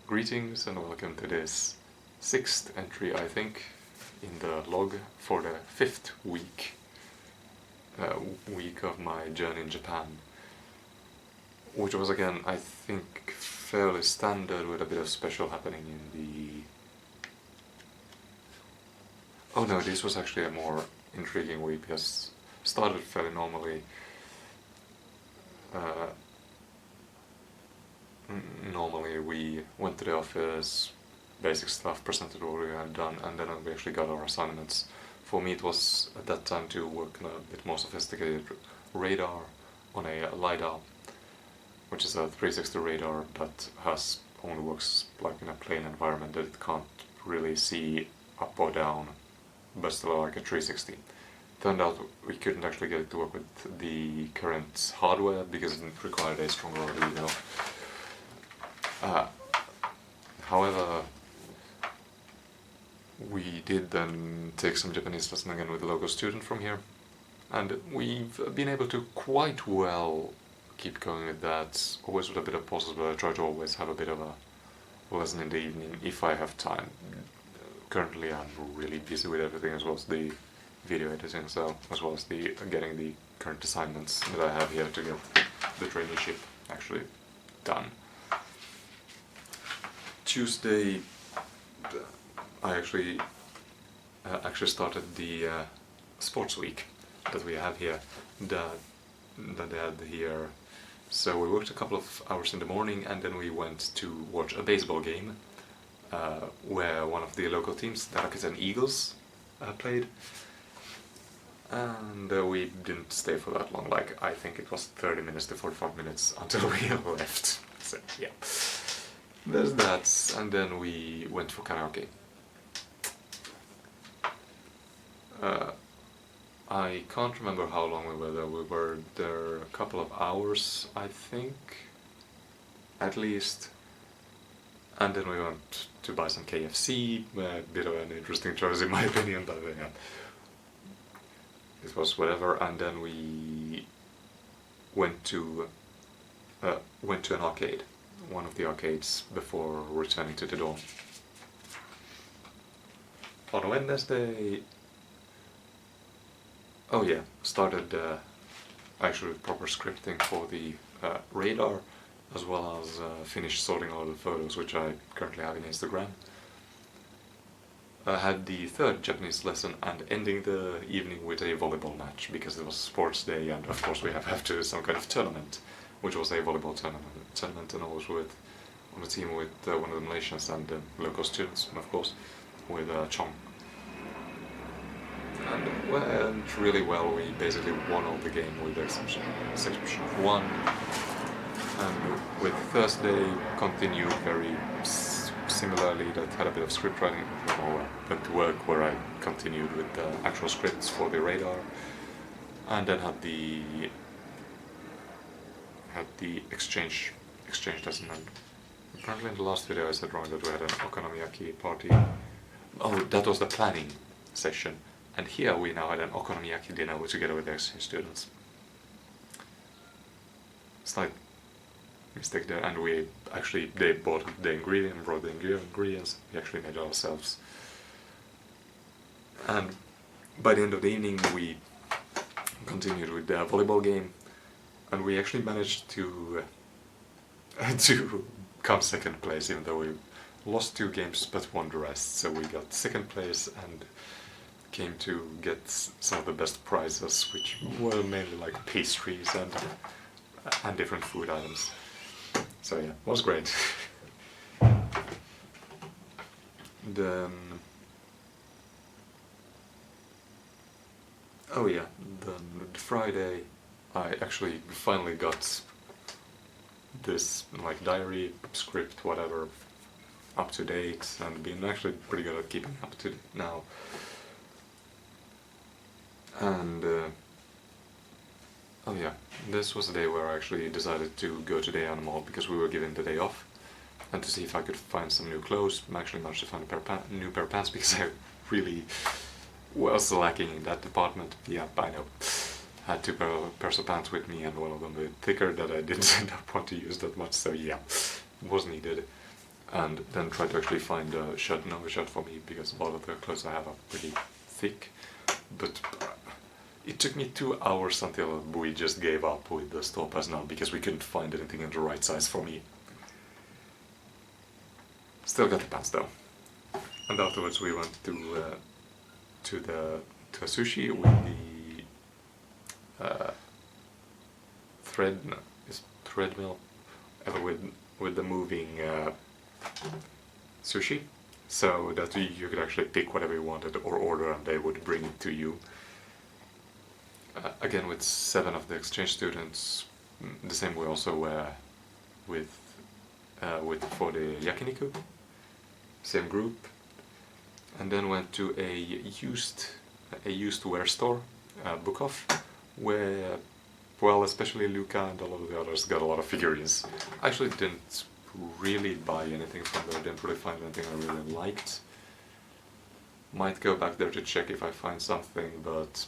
Greetings and welcome to this 6th entry, I think, in the log for the 5th week of my journey in Japan, which was again, I think, fairly standard with a bit of special happening in the... Oh no, this was actually a more intriguing week because it started fairly normally. Normally we went to the office, basic stuff, presented what we had done, and then we actually got our assignments. For me it was at that time to work on a bit more sophisticated radar on a LiDAR, which is a 360 radar that only works like in a plain environment, that it can't really see up or down, but still like a 360. Turned out we couldn't actually get it to work with the current hardware because it required a stronger Arduino. However, we did then take some Japanese lesson again with a local student from here, and we've been able to quite well keep going with that, always with a bit of pauses, but I try to always have a bit of a lesson in the evening if I have time. Currently I'm really busy with everything, as well as the video editing, so as well as the getting the current assignments that I have here to get the traineeship actually done. Tuesday, I actually started the sports week that we have here, that they had here. So we worked a couple of hours in the morning, and then we went to watch a baseball game where one of the local teams, the Rakuten Eagles, played. And we didn't stay for that long, like I think it was 30 minutes to 45 minutes until we left. So yeah. There's that, and then we went for karaoke. I can't remember how long we were there. We were there a couple of hours, I think, at least. And then we went to buy some KFC, a bit of an interesting choice in my opinion, but yeah. It was whatever, and then we went to an arcade. One of the arcades before returning to the dorm. On Wednesday, started actually proper scripting for the radar, as well as finished sorting all the photos, which I currently have in Instagram. I had the 3rd Japanese lesson and ending the evening with a volleyball match, because it was sports day and of course we have to do some kind of tournament, which was a volleyball tournament, and I was on a team with one of the Malaysians and local students, of course, with Chong. And it went really well. We basically won all the game with the exception of one. And with Thursday continued very similarly, that had a bit of script writing, or went to work where I continued with the actual scripts for the radar, and then had the exchange lesson. And apparently in the last video I said wrong that we had an okonomiyaki party. Oh, that was the planning session, and here we now had an okonomiyaki dinner together with the exchange students. Slight mistake there, and they brought the ingredients, we actually made it ourselves. And by the end of the evening we continued with the volleyball game, and we actually managed to come 2nd place, even though we lost 2 games but won the rest. So we got 2nd place and came to get some of the best prizes, which were mainly like pastries and different food items. So yeah, it was great. Then... oh yeah, then Friday I actually finally got this like diary, script, whatever, up to date, and been actually pretty good at keeping up to date now. And oh yeah, this was the day where I actually decided to go to the animal because we were given the day off, and to see if I could find some new clothes. I actually managed to find a new pair of pants because I really was lacking in that department. Yeah, I know. I had 2 pairs of pants with me, and one of them a bit thicker that I didn't end up want to use that much, so yeah, was needed. and then try to actually find a shirt, another shirt for me, because a lot of the clothes I have are pretty thick. But it took me 2 hours until we just gave up with the store personnel because we couldn't find anything in the right size for me. Still got the pants though. And afterwards we went to a sushi with the treadmill, with the moving sushi, so that you could actually pick whatever you wanted or order, and they would bring it to you. Again, with 7 of the exchange students, the same we also were with for the yakiniku, same group, and then went to a used wear store, Bukov, where, well, especially Luca and a lot of the others got a lot of figurines. I actually didn't really buy anything from there, didn't really find anything I really liked. Might go back there to check if I find something, but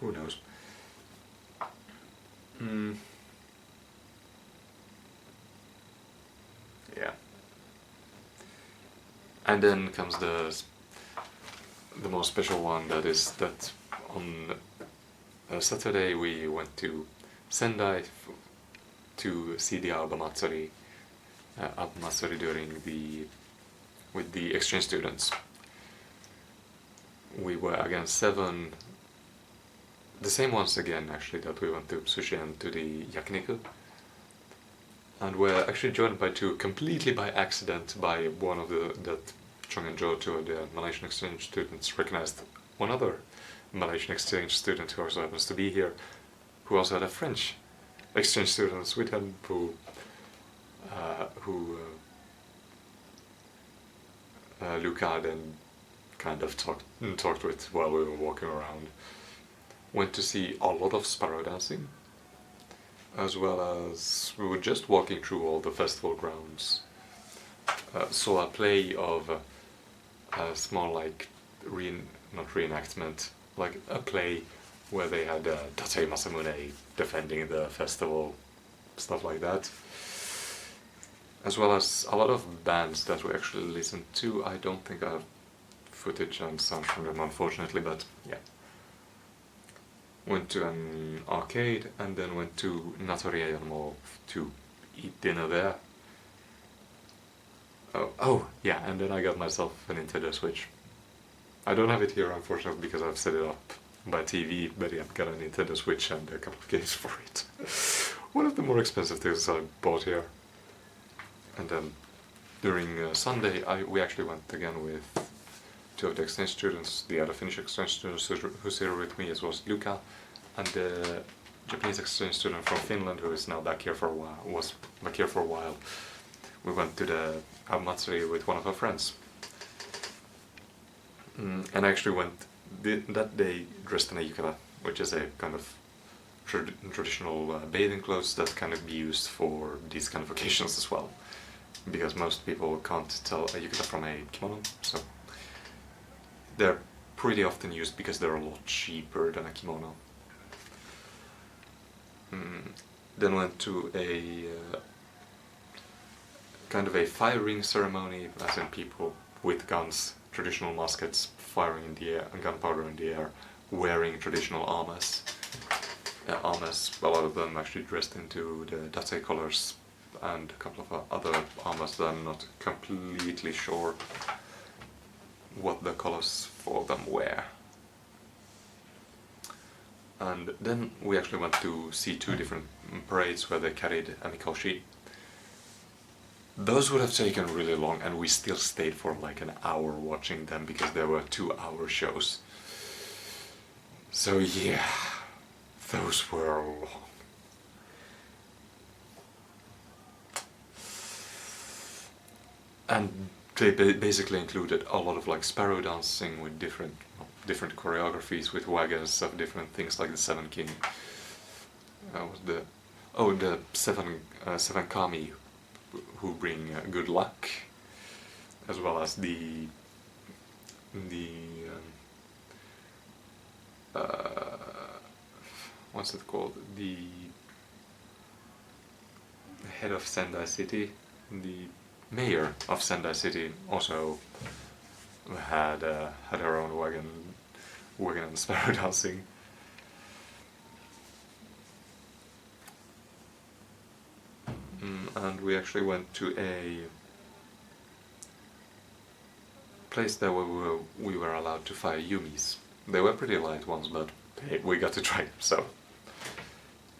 who knows. Yeah. And then comes the most special one, that is that on Saturday we went to Sendai to see the Alba Matsuri with the exchange students. We were again 7, the same ones again actually that we went to sushi and to the yakiniku, and were actually joined by 2 completely by accident by one of that Chong and Jo, 2 of the Malaysian exchange students, recognized one other Malaysian exchange student who also happens to be here, who also had a French exchange student with him, who Luca then kind of talked with while we were walking around. Went to see a lot of sparrow dancing, as well as we were just walking through all the festival grounds. Saw a play of a small, like, not reenactment, like a play where they had Tate Masamune defending the festival, stuff like that. As well as a lot of bands that we actually listened to. I don't think I have footage and sound from them, unfortunately, but yeah. Went to an arcade and then went to Natoriya Mall to eat dinner there. Oh, yeah, and then I got myself a Nintendo Switch. I don't have it here, unfortunately, because I've set it up by TV, but yeah, I've got a Nintendo Switch and a couple of games for it. One of the more expensive things I bought here. And then during Sunday, we actually went again with 2 of the exchange students, the other Finnish exchange students who's here with me, as well as Luca, and the Japanese exchange student from Finland, who is now back here for a while, was back here for a while. We went to the Matsuri with one of our friends. And I actually went that day dressed in a yukata, which is a kind of traditional bathing clothes that kind of be used for these kind of occasions as well, because most people can't tell a yukata from a kimono, so they're pretty often used because they're a lot cheaper than a kimono. Then went to a kind of a firing ceremony, as in people with guns, traditional muskets, firing in the air, and gunpowder in the air, wearing traditional armors. A lot of them actually dressed into the Date colors, and a couple of other armors that I'm not completely sure what the colors for them were. And then we actually went to see 2 different parades where they carried a mikoshi. Those would have taken really long, and we still stayed for like an hour watching them because there were 2-hour shows. So yeah, those were long. And they basically included a lot of like sparrow dancing with different choreographies, with wagons of different things, like the 7 king. The 7 kami who bring good luck, as well as the what's it called? The head of Sendai City, the mayor of Sendai City also had her own wagon and sparrow dancing. And we actually went to a place there where we were allowed to fire yumis. They were pretty light ones, but hey, we got to try them, so.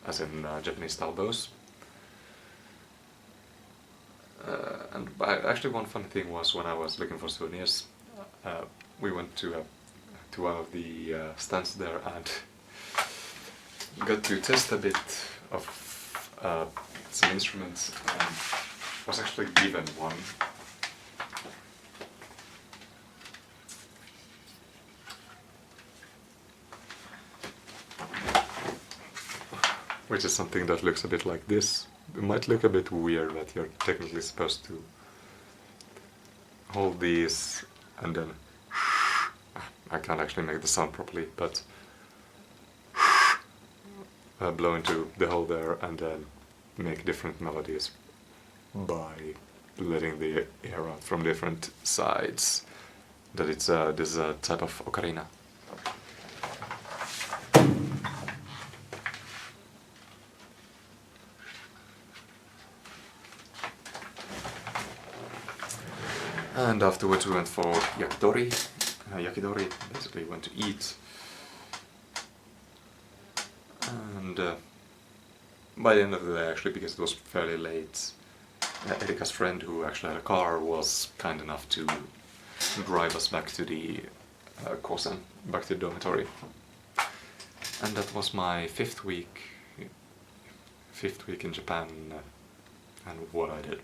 As in Japanese style bows. And actually one funny thing was when I was looking for souvenirs, we went to one of the stands there and got to test a bit of some instruments and was actually given one. Which is something that looks a bit like this. It might look a bit weird that you're technically supposed to hold these and then I can't actually make the sound properly, but blow into the hole there and then make different melodies by letting the air out from different sides. That it's this is a type of ocarina. And afterwards we went for yakitori. Yakitori basically went to eat. And by the end of the day, actually, because it was fairly late, Erika's friend, who actually had a car, was kind enough to drive us back to the Kosen, back to the dormitory. And that was my fifth week in Japan, and what I did.